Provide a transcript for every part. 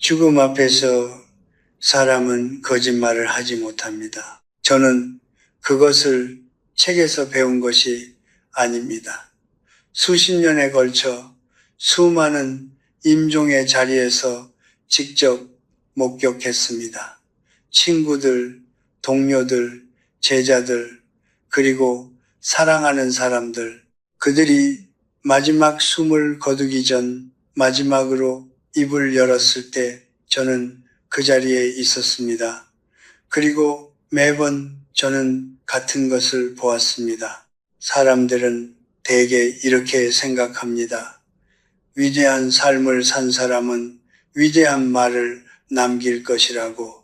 죽음 앞에서 사람은 거짓말을 하지 못합니다. 저는 그것을 책에서 배운 것이 아닙니다. 수십 년에 걸쳐 수많은 임종의 자리에서 직접 목격했습니다. 친구들, 동료들, 제자들, 그리고 사랑하는 사람들, 그들이 마지막 숨을 거두기 전 마지막으로 입을 열었을 때 저는 그 자리에 있었습니다. 그리고 매번 저는 같은 것을 보았습니다. 사람들은 대개 이렇게 생각합니다. 위대한 삶을 산 사람은 위대한 말을 남길 것이라고.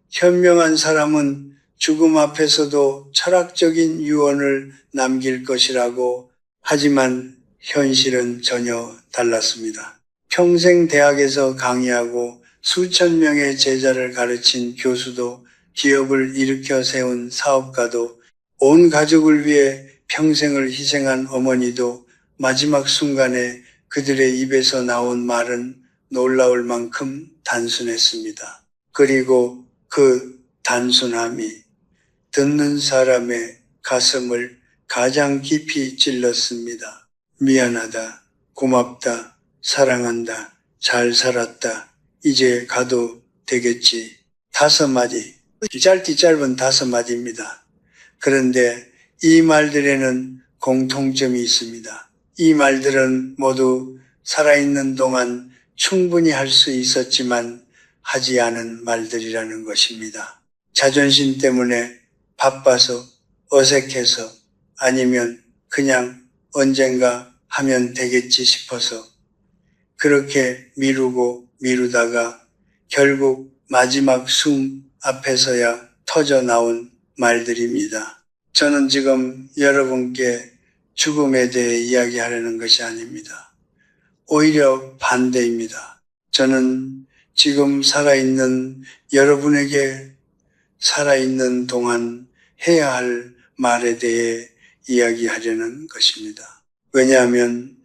현명한 사람은 죽음 앞에서도 철학적인 유언을 남길 것이라고. 하지만 현실은 전혀 달랐습니다. 평생 대학에서 강의하고 수천 명의 제자를 가르친 교수도, 기업을 일으켜 세운 사업가도, 온 가족을 위해 평생을 희생한 어머니도 마지막 순간에 그들의 입에서 나온 말은 놀라울 만큼 단순했습니다. 그리고 그 단순함이 듣는 사람의 가슴을 가장 깊이 찔렀습니다. 미안하다, 고맙다, 사랑한다, 잘 살았다, 이제 가도 되겠지. 5마디, 짧디 짧은 5마디입니다. 그런데 이 말들에는 공통점이 있습니다. 이 말들은 모두 살아있는 동안 충분히 할 수 있었지만 하지 않은 말들이라는 것입니다. 자존심 때문에, 바빠서, 어색해서, 아니면 그냥 언젠가 하면 되겠지 싶어서 그렇게 미루고 미루다가 결국 마지막 숨 앞에서야 터져 나온 말들입니다. 저는 지금 여러분께 죽음에 대해 이야기하려는 것이 아닙니다. 오히려 반대입니다. 저는 지금 살아있는 여러분에게 살아있는 동안 해야 할 말에 대해 이야기하려는 것입니다. 왜냐하면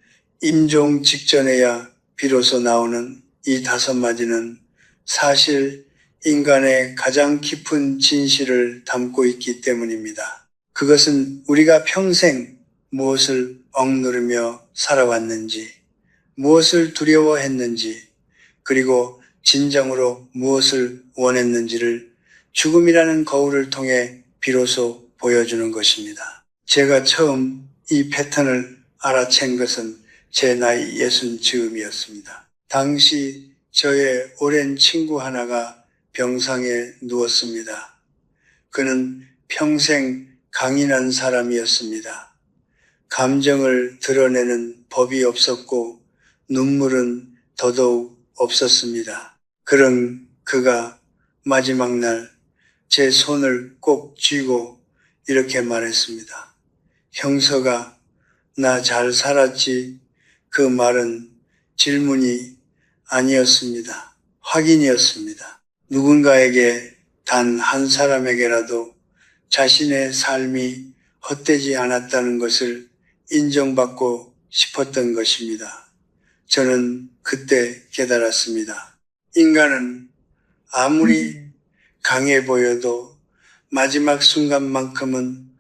임종 직전에야 비로소 나오는 이 5마디는 사실 인간의 가장 깊은 진실을 담고 있기 때문입니다. 그것은 우리가 평생 무엇을 억누르며 살아왔는지, 무엇을 두려워했는지, 그리고 진정으로 무엇을 원했는지를 죽음이라는 거울을 통해 비로소 보여주는 것입니다. 제가 처음 이 패턴을 알아챈 것은 제 나이 60즈음이었습니다. 당시 저의 오랜 친구 하나가 병상에 누웠습니다. 그는 평생 강인한 사람이었습니다. 감정을 드러내는 법이 없었고 눈물은 더더욱 없었습니다. 그런 그가 마지막 날 제 손을 꼭 쥐고 이렇게 말했습니다. 형서가 나 잘 살았지? 그 말은 질문이 아니었습니다. 확인이었습니다. 누군가에게, 단 한 사람에게라도 자신의 삶이 헛되지 않았다는 것을 인정받고 싶었던 것입니다. 저는 그때 깨달았습니다. 인간은 아무리 강해 보여도 마지막 순간만큼은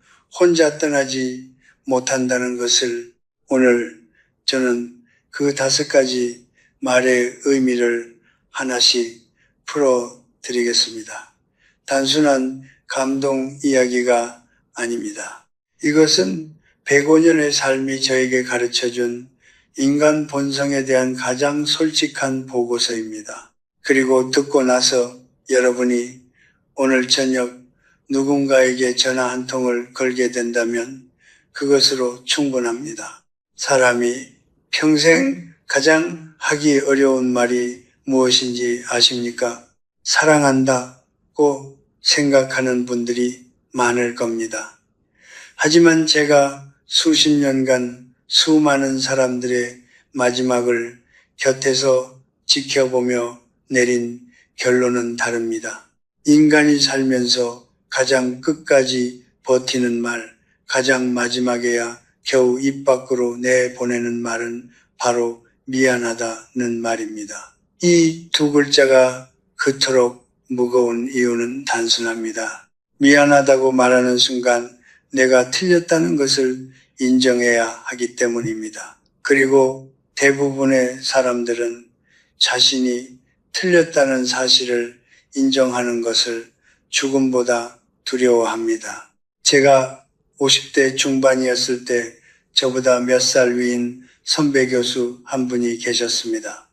혼자 떠나지 못한다는 것을 오늘 저는 그 5가지 말의 의미를 하나씩 풀어드리겠습니다. 단순한 감동 이야기가 아닙니다. 이것은 105년의 삶이 저에게 가르쳐준 인간 본성에 대한 가장 솔직한 보고서입니다. 그리고 듣고 나서 여러분이 오늘 저녁 누군가에게 전화 한 통을 걸게 된다면 그것으로 충분합니다. 사람이 평생 가장 하기 어려운 말이 무엇인지 아십니까? 사랑한다고 생각하는 분들이 많을 겁니다. 하지만 제가 수십 년간 수많은 사람들의 마지막을 곁에서 지켜보며 내린 결론은 다릅니다. 인간이 살면서 가장 끝까지 버티는 말, 가장 마지막에야 겨우 입 밖으로 내보내는 말은 바로 미안하다는 말입니다. 이 두 글자가 그토록 무거운 이유는 단순합니다. 미안하다고 말하는 순간 내가 틀렸다는 것을 인정해야 하기 때문입니다. 그리고 대부분의 사람들은 자신이 틀렸다는 사실을 인정하는 것을 죽음보다 두려워합니다. 제가 50대 중반이었을 때 저보다 몇 살 위인 선배 교수 한 분이 계셨습니다.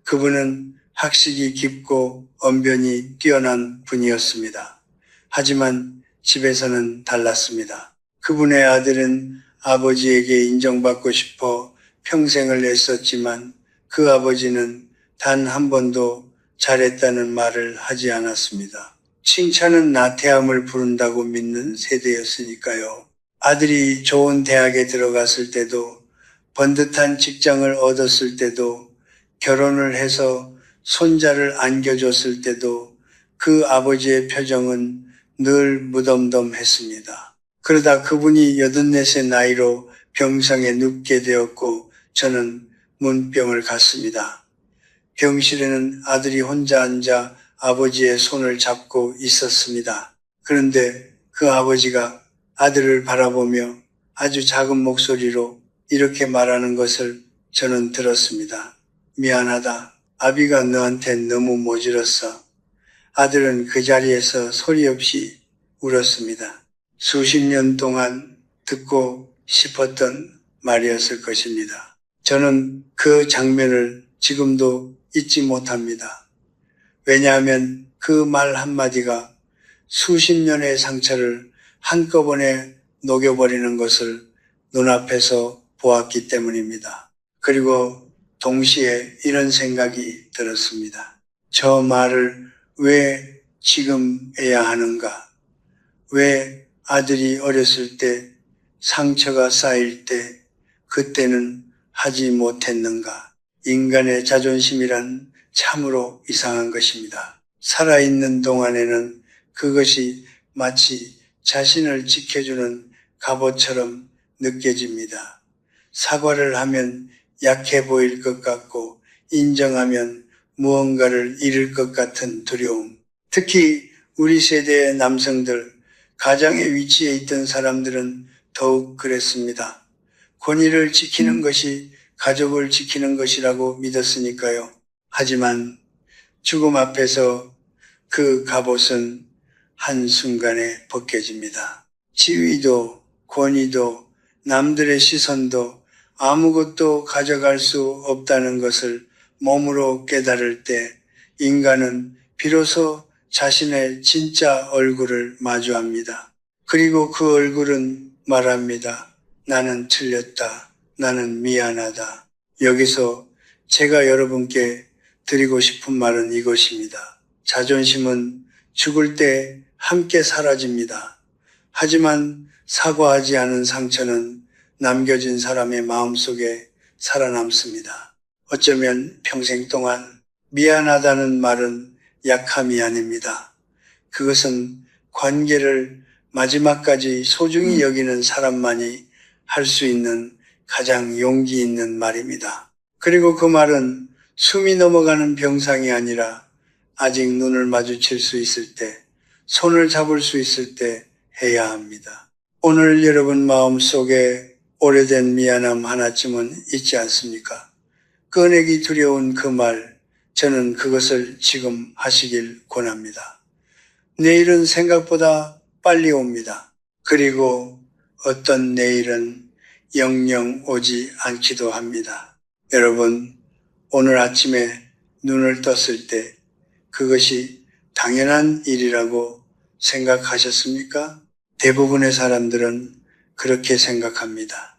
그분은 학식이 깊고 언변이 뛰어난 분이었습니다. 하지만 집에서는 달랐습니다. 그분의 아들은 아버지에게 인정받고 싶어 평생을 애썼지만 그 아버지는 단 한 번도 잘했다는 말을 하지 않았습니다. 칭찬은 나태함을 부른다고 믿는 세대였으니까요. 아들이 좋은 대학에 들어갔을 때도, 번듯한 직장을 얻었을 때도, 결혼을 해서 손자를 안겨줬을 때도 그 아버지의 표정은 늘 무덤덤했습니다. 그러다 그분이 84세 나이로 병상에 눕게 되었고 저는 문병을 갔습니다. 병실에는 아들이 혼자 앉아 아버지의 손을 잡고 있었습니다. 그런데 그 아버지가 아들을 바라보며 아주 작은 목소리로 이렇게 말하는 것을 저는 들었습니다. 미안하다. 아비가 너한테 너무 모질었어. 아들은 그 자리에서 소리 없이 울었습니다. 수십 년 동안 듣고 싶었던 말이었을 것입니다. 저는 그 장면을 지금도 잊지 못합니다. 왜냐하면 그 말 한마디가 수십 년의 상처를 한꺼번에 녹여버리는 것을 눈앞에서 보았기 때문입니다. 그리고 동시에 이런 생각이 들었습니다. 저 말을 왜 지금 해야 하는가? 왜 아들이 어렸을 때 상처가 쌓일 때 그때는 하지 못했는가? 인간의 자존심이란 참으로 이상한 것입니다. 살아있는 동안에는 그것이 마치 자신을 지켜주는 갑옷처럼 느껴집니다. 사과를 하면 약해 보일 것 같고 인정하면 무언가를 잃을 것 같은 두려움. 특히 우리 세대의 남성들, 가장의 위치에 있던 사람들은 더욱 그랬습니다. 권위를 지키는 것이 가족을 지키는 것이라고 믿었으니까요. 하지만 죽음 앞에서 그 갑옷은 한순간에 벗겨집니다. 지위도 권위도 남들의 시선도 아무것도 가져갈 수 없다는 것을 몸으로 깨달을 때 인간은 비로소 자신의 진짜 얼굴을 마주합니다. 그리고 그 얼굴은 말합니다. 나는 틀렸다. 나는 미안하다. 여기서 제가 여러분께 드리고 싶은 말은 이것입니다. 자존심은 죽을 때 함께 사라집니다. 하지만 사과하지 않은 상처는 남겨진 사람의 마음속에 살아남습니다. 어쩌면 평생 동안 미안하다는 말은 약함이 아닙니다. 그것은 관계를 마지막까지 소중히 여기는 사람만이 할 수 있는 가장 용기 있는 말입니다. 그리고 그 말은 숨이 넘어가는 병상이 아니라 아직 눈을 마주칠 수 있을 때, 손을 잡을 수 있을 때 해야 합니다. 오늘 여러분 마음속에 오래된 미안함 하나쯤은 있지 않습니까? 꺼내기 두려운 그 말, 저는 그것을 지금 하시길 권합니다. 내일은 생각보다 빨리 옵니다. 그리고 어떤 내일은 영영 오지 않기도 합니다. 여러분, 오늘 아침에 눈을 떴을 때 그것이 당연한 일이라고 생각하셨습니까? 대부분의 사람들은 그렇게 생각합니다.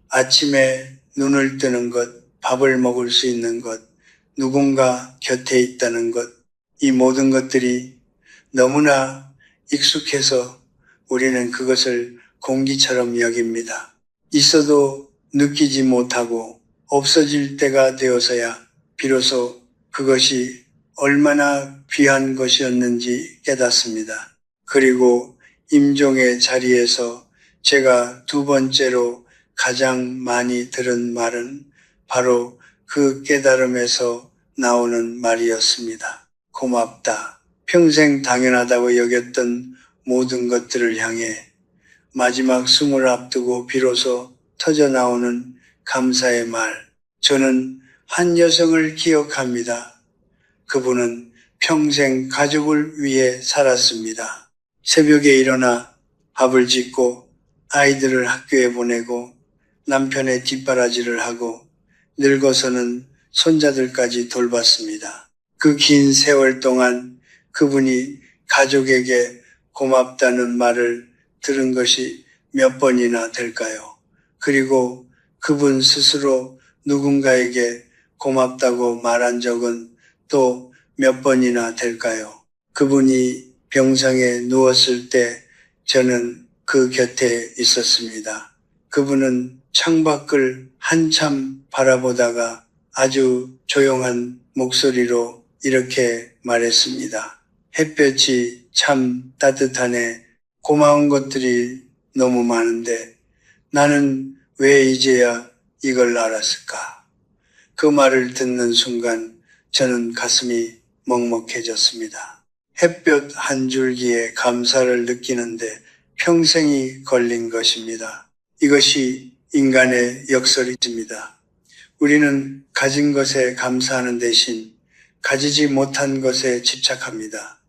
아침에 눈을 뜨는 것, 밥을 먹을 수 있는 것, 누군가 곁에 있다는 것, 이 모든 것들이 너무나 익숙해서 우리는 그것을 공기처럼 여깁니다. 있어도 느끼지 못하고 없어질 때가 되어서야 비로소 그것이 얼마나 귀한 것이었는지 깨닫습니다. 그리고 임종의 자리에서 제가 두 번째로 가장 많이 들은 말은 바로 그 깨달음에서 나오는 말이었습니다. 고맙다. 평생 당연하다고 여겼던 모든 것들을 향해 마지막 숨을 앞두고 비로소 터져나오는 감사의 말. 저는 한 여성을 기억합니다. 그분은 평생 가족을 위해 살았습니다. 새벽에 일어나 밥을 짓고 아이들을 학교에 보내고 남편의 뒷바라지를 하고 늙어서는 손자들까지 돌봤습니다. 그 긴 세월 동안 그분이 가족에게 고맙다는 말을 들은 것이 몇 번이나 될까요? 그리고 그분 스스로 누군가에게 고맙다고 말한 적은 또 몇 번이나 될까요? 그분이 병상에 누웠을 때 저는 그 곁에 있었습니다. 그분은 창밖을 한참 바라보다가 아주 조용한 목소리로 이렇게 말했습니다. 햇볕이 참 따뜻하네. 고마운 것들이 너무 많은데 나는 왜 이제야 이걸 알았을까? 그 말을 듣는 순간 저는 가슴이 먹먹해졌습니다. 햇볕 한 줄기에 감사를 느끼는데 평생이 걸린 것입니다. 이것이 인간의 역설입니다. 우리는 가진 것에 감사하는 대신 가지지 못한 것에 집착합니다.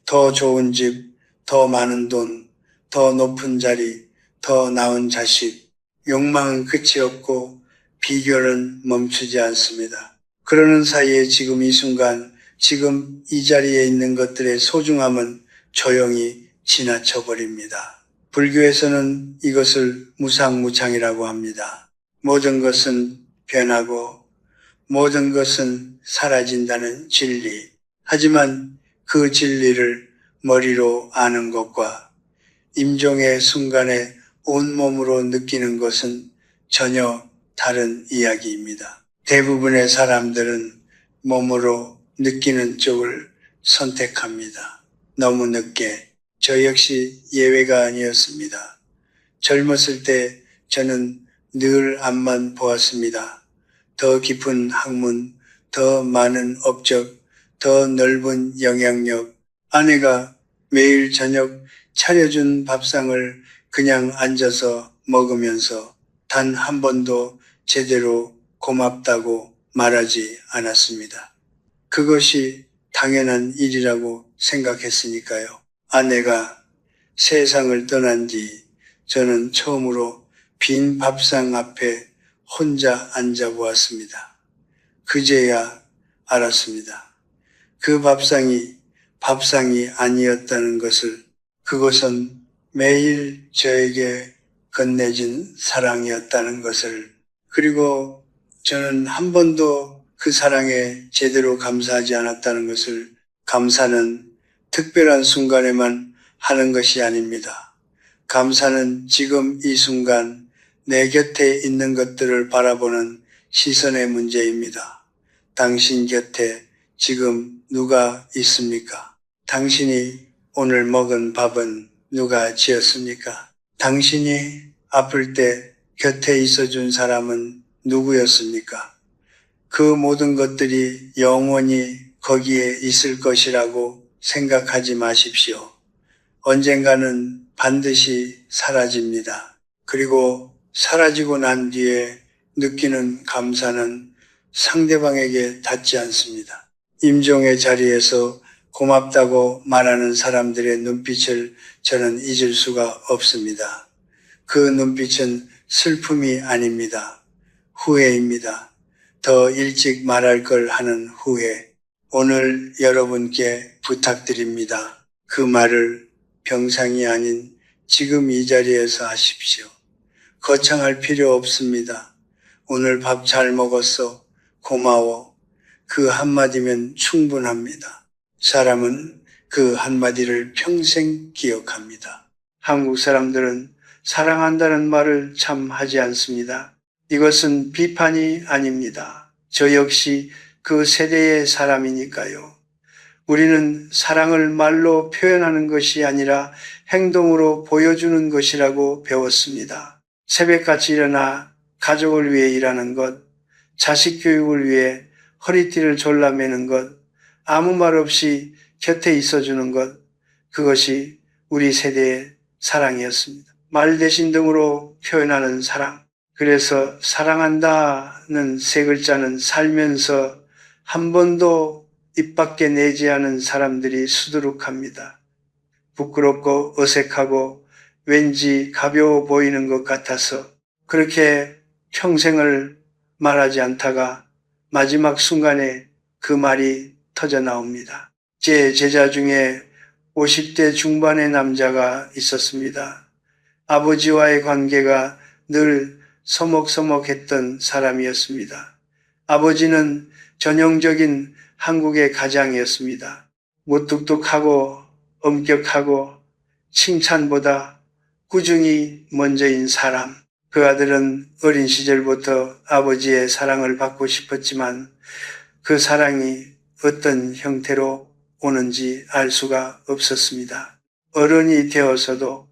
더 좋은 집, 더 많은 돈, 더 높은 자리, 더 나은 자식. 욕망은 끝이 없고 비결은 멈추지 않습니다. 그러는 사이에 지금 이 순간, 지금 이 자리에 있는 것들의 소중함은 조용히 지나쳐 버립니다. 불교에서는 이것을 무상무창이라고 합니다. 모든 것은 변하고 모든 것은 사라진다는 진리. 하지만 그 진리를 머리로 아는 것과 임종의 순간에 온몸으로 느끼는 것은 전혀 다른 이야기입니다. 대부분의 사람들은 몸으로 느끼는 쪽을 선택합니다. 너무 늦게. 저 역시 예외가 아니었습니다. 젊었을 때 저는 늘 앞만 보았습니다. 더 깊은 학문, 더 많은 업적, 더 넓은 영향력. 아내가 매일 저녁 차려준 밥상을 그냥 앉아서 먹으면서 단 한 번도 제대로 고맙다고 말하지 않았습니다. 그것이 당연한 일이라고 생각했으니까요. 아내가 세상을 떠난 뒤 저는 처음으로 빈 밥상 앞에 혼자 앉아 보았습니다. 그제야 알았습니다. 그 밥상이 아니었다는 것을. 그것은 매일 저에게 건네진 사랑이었다는 것을. 그리고 저는 한 번도 그 사랑에 제대로 감사하지 않았다는 것을. 감사는 특별한 순간에만 하는 것이 아닙니다. 감사는 지금 이 순간 내 곁에 있는 것들을 바라보는 시선의 문제입니다. 당신 곁에 지금 누가 있습니까? 당신이 오늘 먹은 밥은 누가 지었습니까? 당신이 아플 때 곁에 있어준 사람은 누구였습니까? 그 모든 것들이 영원히 거기에 있을 것이라고 생각하지 마십시오. 언젠가는 반드시 사라집니다. 그리고 사라지고 난 뒤에 느끼는 감사는 상대방에게 닿지 않습니다. 임종의 자리에서 고맙다고 말하는 사람들의 눈빛을 저는 잊을 수가 없습니다. 그 눈빛은 슬픔이 아닙니다. 후회입니다. 더 일찍 말할 걸 하는 후회. 오늘 여러분께 부탁드립니다. 그 말을 병상이 아닌 지금 이 자리에서 하십시오. 거창할 필요 없습니다. 오늘 밥 잘 먹었어. 고마워. 그 한마디면 충분합니다. 사람은 그 한마디를 평생 기억합니다. 한국 사람들은 사랑한다는 말을 참 하지 않습니다. 이것은 비판이 아닙니다. 저 역시 그 세대의 사람이니까요. 우리는 사랑을 말로 표현하는 것이 아니라 행동으로 보여주는 것이라고 배웠습니다. 새벽같이 일어나 가족을 위해 일하는 것, 자식 교육을 위해 허리띠를 졸라매는 것, 아무 말 없이 곁에 있어주는 것, 그것이 우리 세대의 사랑이었습니다. 말 대신 등으로 표현하는 사랑. 그래서 사랑한다는 세 글자는 살면서 한 번도 입 밖에 내지 않은 사람들이 수두룩합니다. 부끄럽고 어색하고 왠지 가벼워 보이는 것 같아서 그렇게 평생을 말하지 않다가 마지막 순간에 그 말이 터져 나옵니다. 제 제자 중에 50대 중반의 남자가 있었습니다. 아버지와의 관계가 늘 서먹서먹했던 사람이었습니다. 아버지는 전형적인 한국의 가장이었습니다. 무뚝뚝하고 엄격하고 칭찬보다 꾸중이 먼저인 사람. 그 아들은 어린 시절부터 아버지의 사랑을 받고 싶었지만 그 사랑이 어떤 형태로 오는지 알 수가 없었습니다. 어른이 되어서도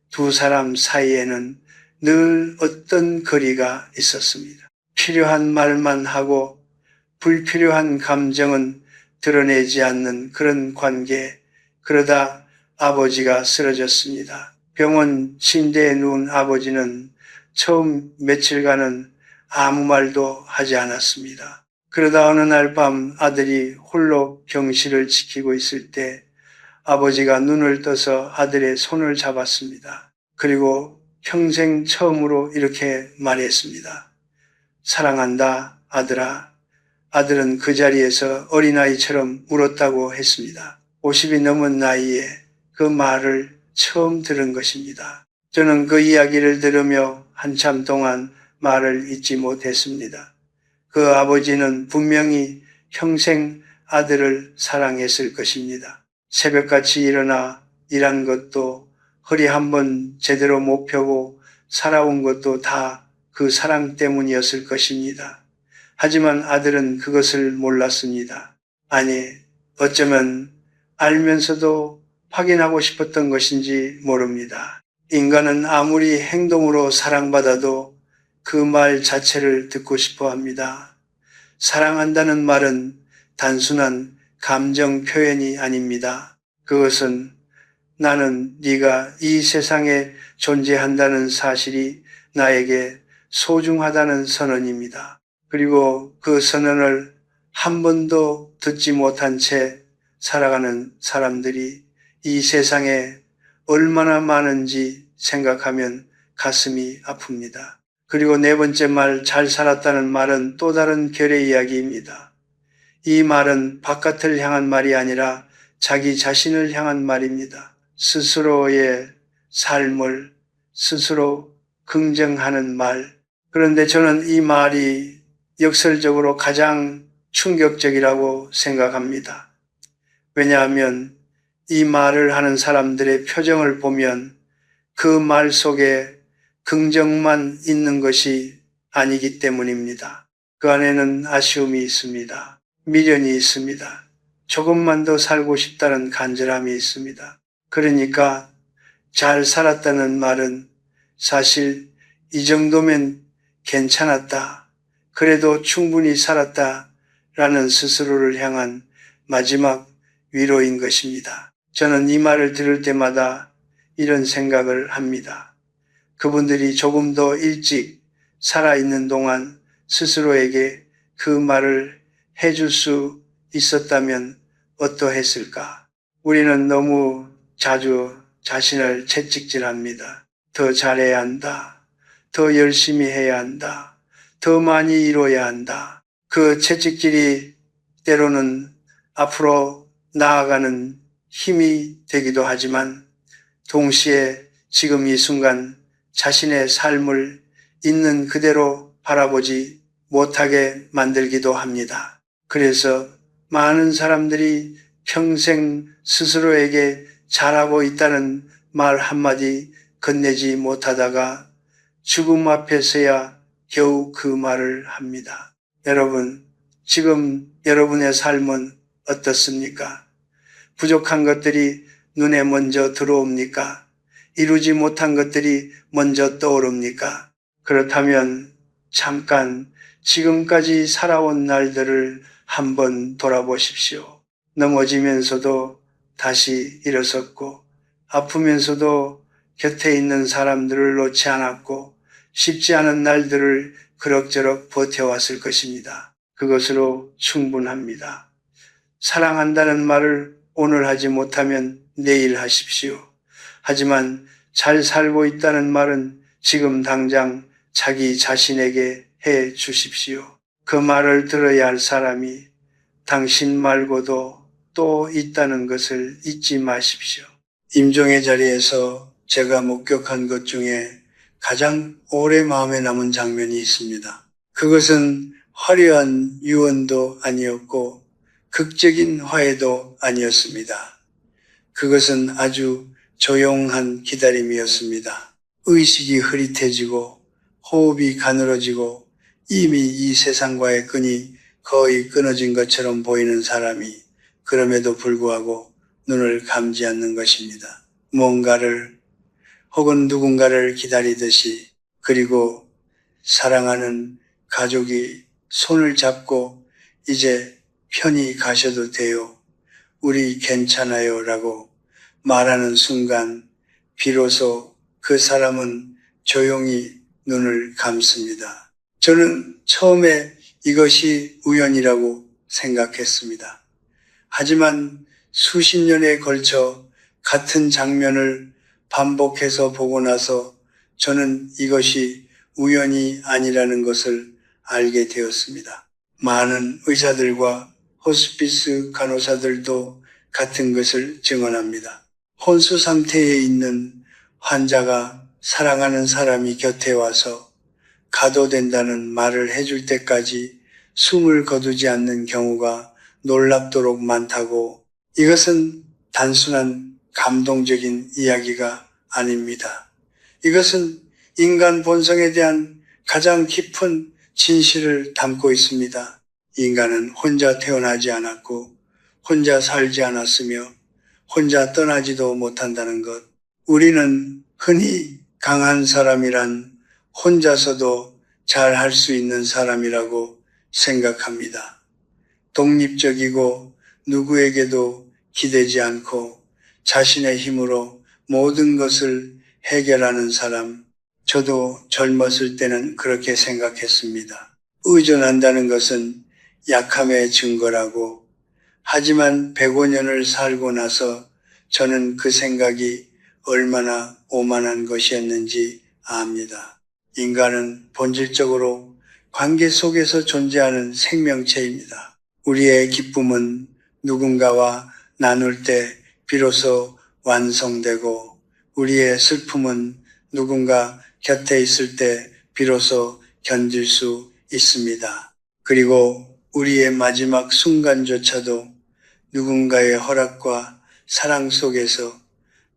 두 사람 사이에는 늘 어떤 거리가 있었습니다. 필요한 말만 하고 불필요한 감정은 드러내지 않는 그런 관계. 그러다 아버지가 쓰러졌습니다. 병원 침대에 누운 아버지는 처음 며칠간은 아무 말도 하지 않았습니다. 그러다 어느 날 밤 아들이 홀로 병실을 지키고 있을 때 아버지가 눈을 떠서 아들의 손을 잡았습니다. 그리고 평생 처음으로 이렇게 말했습니다. 사랑한다, 아들아. 아들은 그 자리에서 어린아이처럼 울었다고 했습니다. 50이 넘은 나이에 그 말을 처음 들은 것입니다. 저는 그 이야기를 들으며 한참 동안 말을 잇지 못했습니다. 그 아버지는 분명히 평생 아들을 사랑했을 것입니다. 새벽같이 일어나 일한 것도 허리 한번 제대로 못 펴고 살아온 것도 다 그 사랑 때문이었을 것입니다. 하지만 아들은 그것을 몰랐습니다. 아니, 어쩌면 알면서도 확인하고 싶었던 것인지 모릅니다. 인간은 아무리 행동으로 사랑받아도 그 말 자체를 듣고 싶어 합니다. 사랑한다는 말은 단순한 감정 표현이 아닙니다. 그것은 나는 네가 이 세상에 존재한다는 사실이 나에게 소중하다는 선언입니다. 그리고 그 선언을 한 번도 듣지 못한 채 살아가는 사람들이 이 세상에 얼마나 많은지 생각하면 가슴이 아픕니다. 그리고 네 번째 말, 잘 살았다는 말은 또 다른 결의 이야기입니다. 이 말은 바깥을 향한 말이 아니라 자기 자신을 향한 말입니다. 스스로의 삶을 스스로 긍정하는 말. 그런데 저는 이 말이 역설적으로 가장 충격적이라고 생각합니다. 왜냐하면 이 말을 하는 사람들의 표정을 보면 그 말 속에 긍정만 있는 것이 아니기 때문입니다. 그 안에는 아쉬움이 있습니다. 미련이 있습니다. 조금만 더 살고 싶다는 간절함이 있습니다. 그러니까 잘 살았다는 말은 사실 이 정도면 괜찮았다. 그래도 충분히 살았다. 라는 스스로를 향한 마지막 위로인 것입니다. 저는 이 말을 들을 때마다 이런 생각을 합니다. 그분들이 조금 더 일찍 살아있는 동안 스스로에게 그 말을 해줄 수 있었다면 어떠했을까? 우리는 너무 자주 자신을 채찍질합니다. 더 잘해야 한다. 더 열심히 해야 한다. 더 많이 이뤄야 한다. 그 채찍질이 때로는 앞으로 나아가는 힘이 되기도 하지만 동시에 지금 이 순간 자신의 삶을 있는 그대로 바라보지 못하게 만들기도 합니다. 그래서 많은 사람들이 평생 스스로에게 잘하고 있다는 말 한마디 건네지 못하다가 죽음 앞에서야 겨우 그 말을 합니다. 여러분, 지금 여러분의 삶은 어떻습니까? 부족한 것들이 눈에 먼저 들어옵니까? 이루지 못한 것들이 먼저 떠오릅니까? 그렇다면 잠깐 지금까지 살아온 날들을 한번 돌아보십시오. 넘어지면서도 다시 일어섰고 아프면서도 곁에 있는 사람들을 놓지 않았고 쉽지 않은 날들을 그럭저럭 버텨왔을 것입니다. 그것으로 충분합니다. 사랑한다는 말을 오늘 하지 못하면 내일 하십시오. 하지만 잘 살고 있다는 말은 지금 당장 자기 자신에게 해 주십시오. 그 말을 들어야 할 사람이 당신 말고도 또 있다는 것을 잊지 마십시오. 임종의 자리에서 제가 목격한 것 중에 가장 오래 마음에 남은 장면이 있습니다. 그것은 화려한 유언도 아니었고 극적인 화해도 아니었습니다. 그것은 아주 조용한 기다림이었습니다. 의식이 흐릿해지고 호흡이 가늘어지고 이미 이 세상과의 끈이 거의 끊어진 것처럼 보이는 사람이 그럼에도 불구하고 눈을 감지 않는 것입니다. 뭔가를 혹은 누군가를 기다리듯이, 그리고 사랑하는 가족이 손을 잡고 이제 편히 가셔도 돼요. 우리 괜찮아요 라고 말하는 순간 비로소 그 사람은 조용히 눈을 감습니다. 저는 처음에 이것이 우연이라고 생각했습니다. 하지만 수십 년에 걸쳐 같은 장면을 반복해서 보고 나서 저는 이것이 우연이 아니라는 것을 알게 되었습니다. 많은 의사들과 호스피스 간호사들도 같은 것을 증언합니다. 혼수 상태에 있는 환자가 사랑하는 사람이 곁에 와서 가도 된다는 말을 해줄 때까지 숨을 거두지 않는 경우가 놀랍도록 많다고, 이것은 단순한 감동적인 이야기가 아닙니다. 이것은 인간 본성에 대한 가장 깊은 진실을 담고 있습니다. 인간은 혼자 태어나지 않았고 혼자 살지 않았으며 혼자 떠나지도 못한다는 것. 우리는 흔히 강한 사람이란 혼자서도 잘 할 수 있는 사람이라고 생각합니다. 독립적이고 누구에게도 기대지 않고 자신의 힘으로 모든 것을 해결하는 사람. 저도 젊었을 때는 그렇게 생각했습니다. 의존한다는 것은 약함의 증거라고. 하지만 105년을 살고 나서 저는 그 생각이 얼마나 오만한 것이었는지 압니다. 인간은 본질적으로 관계 속에서 존재하는 생명체입니다. 우리의 기쁨은 누군가와 나눌 때 비로소 완성되고 우리의 슬픔은 누군가 곁에 있을 때 비로소 견딜 수 있습니다. 그리고 우리의 마지막 순간조차도 누군가의 허락과 사랑 속에서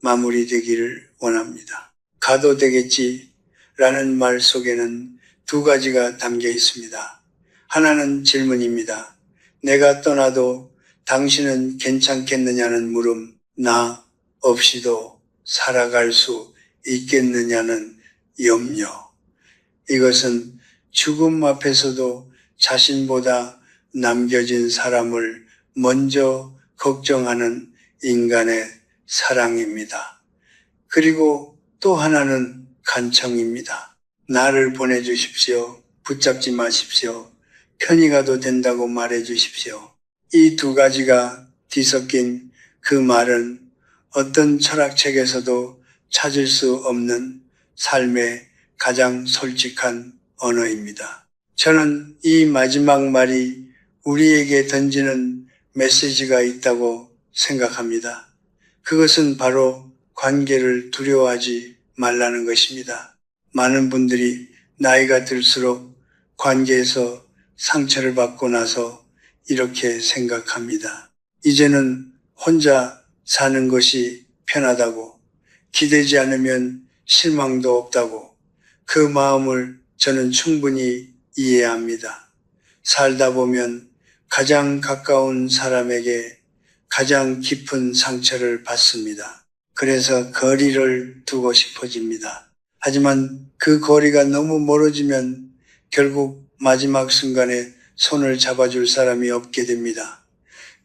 마무리되기를 원합니다. 가도 되겠지 라는 말 속에는 두 가지가 담겨 있습니다. 하나는 질문입니다. 내가 떠나도 당신은 괜찮겠느냐는 물음, 나 없이도 살아갈 수 있겠느냐는 염려. 이것은 죽음 앞에서도 자신보다 남겨진 사람을 먼저 걱정하는 인간의 사랑입니다. 그리고 또 하나는 간청입니다. 나를 보내주십시오. 붙잡지 마십시오. 편히 가도 된다고 말해 주십시오. 이 두 가지가 뒤섞인 그 말은 어떤 철학책에서도 찾을 수 없는 삶의 가장 솔직한 언어입니다. 저는 이 마지막 말이 우리에게 던지는 메시지가 있다고 생각합니다. 그것은 바로 관계를 두려워하지 말라는 것입니다. 많은 분들이 나이가 들수록 관계에서 상처를 받고 나서 이렇게 생각합니다. 이제는 혼자 사는 것이 편하다고, 기대지 않으면 실망도 없다고. 그 마음을 저는 충분히 이해합니다. 살다 보면 가장 가까운 사람에게 가장 깊은 상처를 받습니다. 그래서 거리를 두고 싶어집니다. 하지만 그 거리가 너무 멀어지면 결국 마지막 순간에 손을 잡아줄 사람이 없게 됩니다.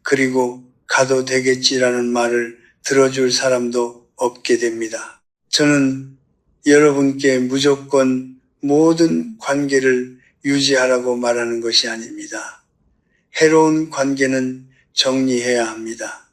그리고 가도 되겠지라는 말을 들어줄 사람도 없게 됩니다. 저는 여러분께 무조건 모든 관계를 유지하라고 말하는 것이 아닙니다. 해로운 관계는 정리해야 합니다.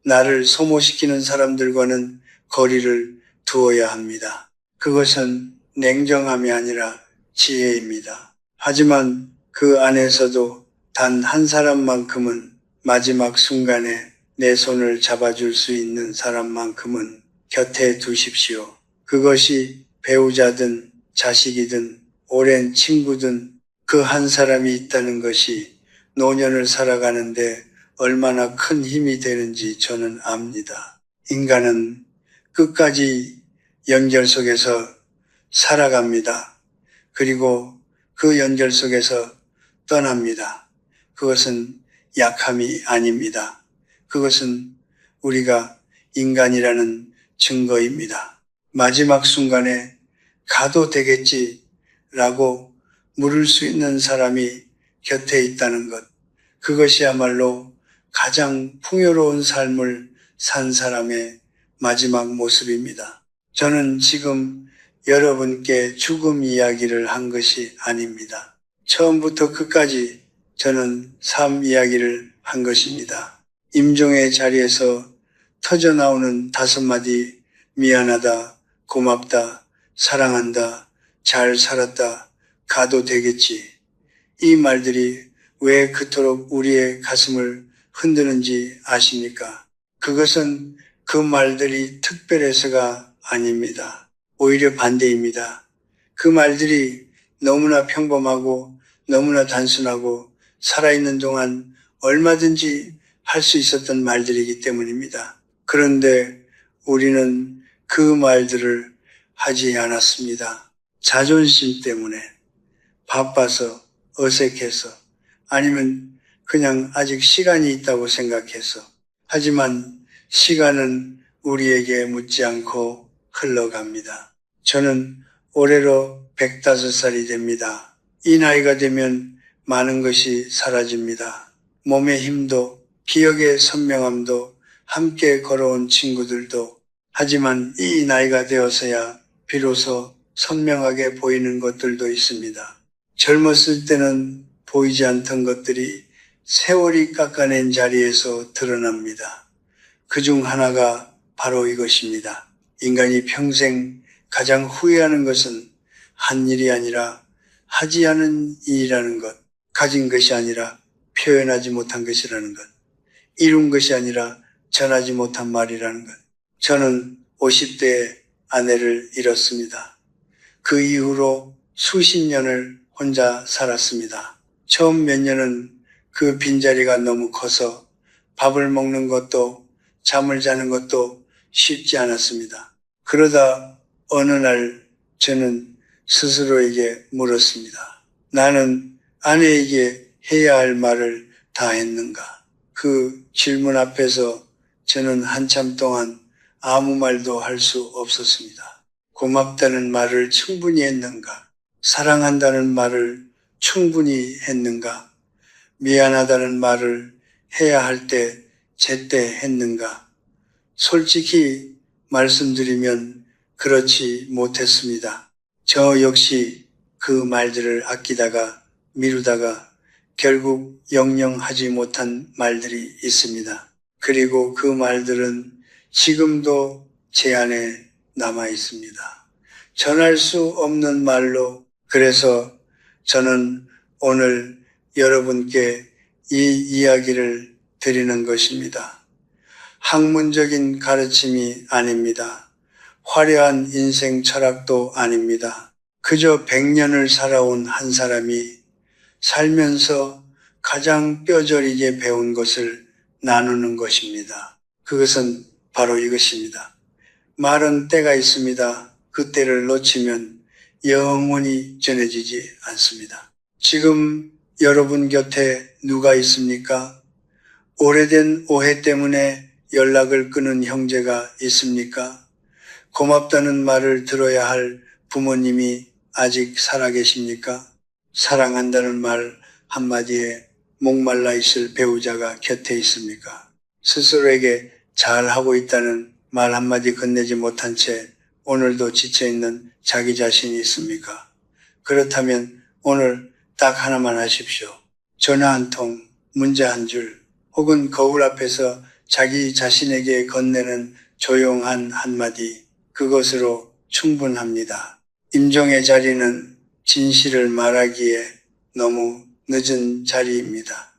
나를 소모시키는 사람들과는 거리를 두어야 합니다. 그것은 냉정함이 아니라 지혜입니다. 하지만 그 안에서도 단 한 사람만큼은 마지막 순간에 내 손을 잡아줄 수 있는 사람만큼은 곁에 두십시오. 그것이 배우자든 자식이든 오랜 친구든 그 한 사람이 있다는 것이 노년을 살아가는데 얼마나 큰 힘이 되는지 저는 압니다. 인간은 끝까지 연결 속에서 살아갑니다. 그리고 그 연결 속에서 떠납니다. 그것은 약함이 아닙니다. 그것은 우리가 인간이라는 증거입니다. 마지막 순간에 가도 되겠지라고 물을 수 있는 사람이 곁에 있다는 것, 그것이야말로 가장 풍요로운 삶을 산 사람의 마지막 모습입니다. 저는 지금 여러분께 죽음 이야기를 한 것이 아닙니다. 처음부터 끝까지 저는 삶 이야기를 한 것입니다. 임종의 자리에서 터져나오는 5마디 미안하다, 고맙다, 사랑한다, 잘 살았다, 가도 되겠지. 이 말들이 왜 그토록 우리의 가슴을 흔드는지 아십니까? 그것은 그 말들이 특별해서가 아닙니다. 오히려 반대입니다. 그 말들이 너무나 평범하고 너무나 단순하고 살아있는 동안 얼마든지 할 수 있었던 말들이기 때문입니다. 그런데 우리는 그 말들을 하지 않았습니다. 자존심 때문에, 바빠서, 어색해서, 아니면 그냥 아직 시간이 있다고 생각해서. 하지만 시간은 우리에게 묻지 않고 흘러갑니다. 저는 올해로 105살이 됩니다. 이 나이가 되면 많은 것이 사라집니다. 몸의 힘도, 기억의 선명함도, 함께 걸어온 친구들도. 하지만 이 나이가 되어서야 비로소 선명하게 보이는 것들도 있습니다. 젊었을 때는 보이지 않던 것들이 세월이 깎아낸 자리에서 드러납니다. 그중 하나가 바로 이것입니다. 인간이 평생 가장 후회하는 것은 한 일이 아니라 하지 않은 일이라는 것, 가진 것이 아니라 표현하지 못한 것이라는 것, 이룬 것이 아니라 전하지 못한 말이라는 것. 저는 50대에 아내를 잃었습니다. 그 이후로 수십 년을 혼자 살았습니다. 처음 몇 년은 그 빈자리가 너무 커서 밥을 먹는 것도 잠을 자는 것도 쉽지 않았습니다. 그러다 어느 날 저는 스스로에게 물었습니다. 나는 아내에게 해야 할 말을 다 했는가? 그 질문 앞에서 저는 한참 동안 아무 말도 할 수 없었습니다. 고맙다는 말을 충분히 했는가? 사랑한다는 말을 충분히 했는가? 미안하다는 말을 해야 할 때 제때 했는가? 솔직히 말씀드리면 그렇지 못했습니다. 저 역시 그 말들을 아끼다가 미루다가 결국 영영 하지 못한 말들이 있습니다. 그리고 그 말들은 지금도 제 안에 남아 있습니다. 전할 수 없는 말로. 그래서 저는 오늘 여러분께 이 이야기를 드리는 것입니다. 학문적인 가르침이 아닙니다. 화려한 인생 철학도 아닙니다. 그저 100년을 살아온 한 사람이 살면서 가장 뼈저리게 배운 것을 나누는 것입니다. 그것은 바로 이것입니다. 말은 때가 있습니다. 그 때를 놓치면 영원히 전해지지 않습니다. 지금 여러분 곁에 누가 있습니까? 오래된 오해 때문에 연락을 끊은 형제가 있습니까? 고맙다는 말을 들어야 할 부모님이 아직 살아계십니까? 사랑한다는 말 한마디에 목말라 있을 배우자가 곁에 있습니까? 스스로에게 잘하고 있다는 말 한마디 건네지 못한 채 오늘도 지쳐있는 자기 자신이 있습니까? 그렇다면 오늘 딱 하나만 하십시오. 전화 한 통, 문자 한 줄, 혹은 거울 앞에서 자기 자신에게 건네는 조용한 한마디, 그것으로 충분합니다. 임종의 자리는 진실을 말하기에 너무 늦은 자리입니다.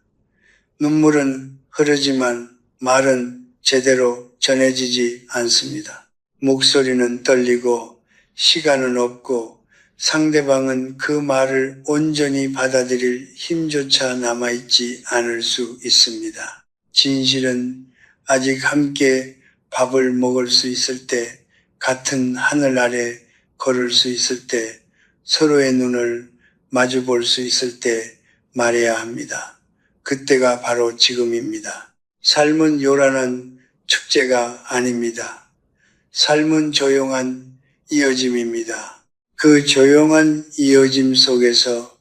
눈물은 흐르지만 말은 제대로 전해지지 않습니다. 목소리는 떨리고 시간은 없고 상대방은 그 말을 온전히 받아들일 힘조차 남아있지 않을 수 있습니다. 진실은 아직 함께 밥을 먹을 수 있을 때, 같은 하늘 아래 걸을 수 있을 때, 서로의 눈을 마주 볼 수 있을 때 말해야 합니다. 그때가 바로 지금입니다. 삶은 요란한 축제가 아닙니다. 삶은 조용한 이어짐입니다. 그 조용한 이어짐 속에서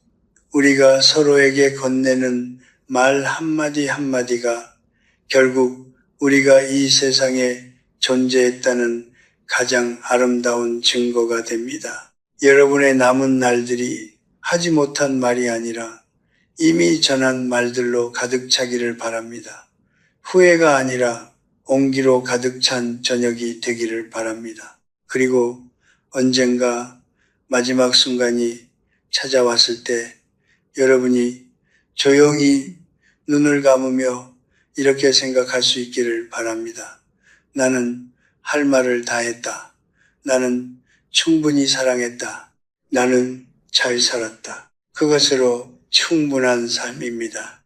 우리가 서로에게 건네는 말 한마디 한마디가 결국 우리가 이 세상에 존재했다는 가장 아름다운 증거가 됩니다. 여러분의 남은 날들이 하지 못한 말이 아니라 이미 전한 말들로 가득 차기를 바랍니다. 후회가 아니라 온기로 가득 찬 저녁이 되기를 바랍니다. 그리고 언젠가 마지막 순간이 찾아왔을 때 여러분이 조용히 눈을 감으며 이렇게 생각할 수 있기를 바랍니다. 나는 할 말을 다 했다. 나는 충분히 사랑했다. 나는 잘 살았다. 그것으로 충분한 삶입니다.